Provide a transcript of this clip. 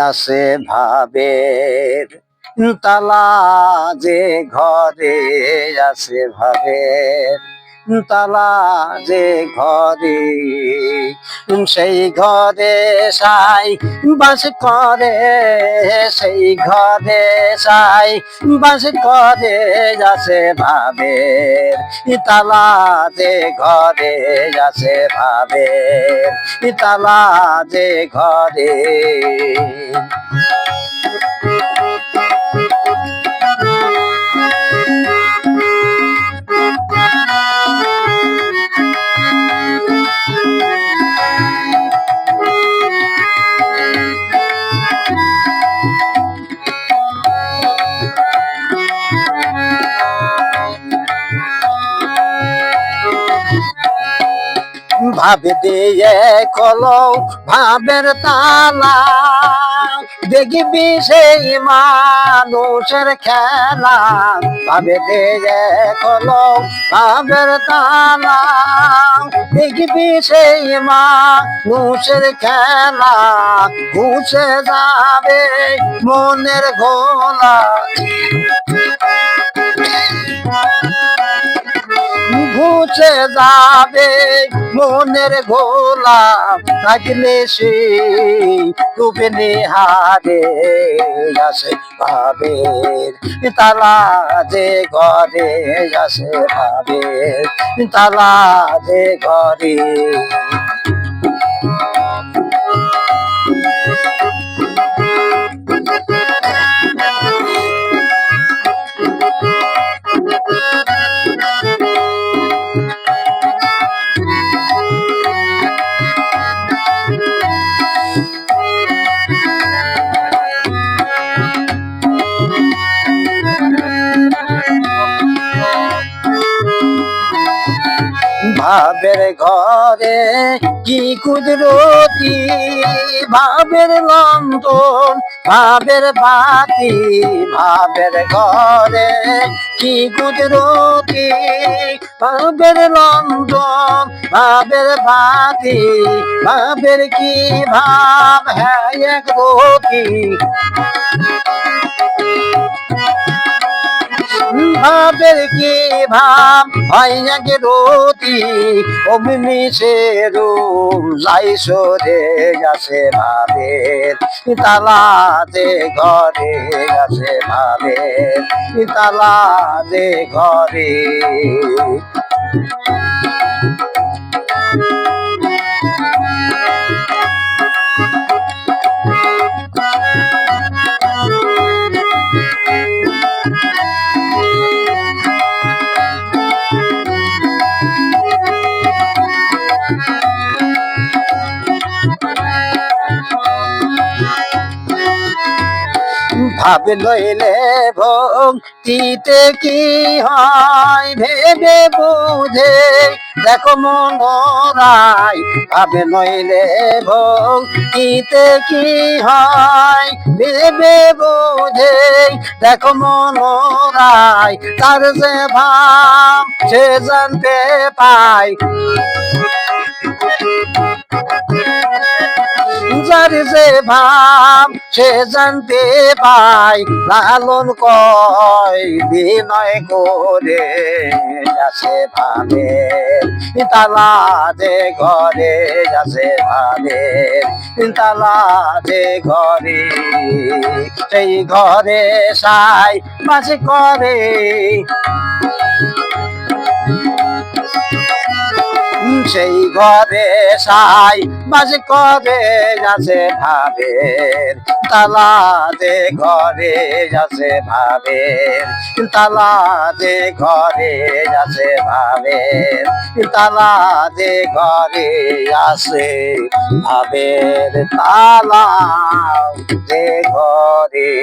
আছে ভাবের তালা, যে ঘরে আছে ভাবের তালা, যে ঘরে সেই ঘরে সাই বাস করে, সেই ঘরে সাই বাস করে আছে ভাবের তালা, যে ঘরে আছে ভাবের তালা, যে ঘরে। ভাবে দিয়ে খোলো ভাবের তালা, দেখবি সেই মানুষের খেলা। ভাবে দিয়ে খোলো ভাবের তালা, দেখবি সেই মানুষের খেলা। ঘুষে যাবে মনের ঘোলা, ঘুচে যাবে মনের ঘোলা। থাকলে সে ডুবে নেহারে আসে ভাবের তালা, যে ঘরে আসে ভাবের তালা, যে ঘরে। ভাবের ঘরে কি কুদরতি, ভাবের লন্ঠন ভাবের বাতি। ভাবের ঘরে কি কুদরতি, ভাবের লন্ঠন ভাবের বাতি। ভাবের কি ভাব হ্যাঁ এক রতি, ভাবের কি ভাব হয় নাকি রতি। অমনি সে রূপ যাই সরে আসে ভাবের তালা, যে ঘরে আসে ভাবের তালা, যে ঘরে। ভাবে লইলে ভক্তিতে কি হয়, ভেবে বুঝে দেখো মনোরাই। ভাবে লইলে ভক্তিতে কি হয়, ভেবে বুঝে দেখো মনোরাই। তার যে ভাব সে জানতে পায়, যার যে ভাব সে জানতে পায়। লালন কয় বিনয় করে আছে ভাবের তালা, যে ঘরে আছে ভাবের তালা, যে ঘরে। সেই ঘরে সাই বাস করে, সেই ঘরে সাই বাস করে আছে ভাবের তালা, যে ঘরে আছে ভাবের তালা, যে ঘরে আছে ভাবের তালা, যে ঘরে আছে ভাবের তালা, যে ঘরে।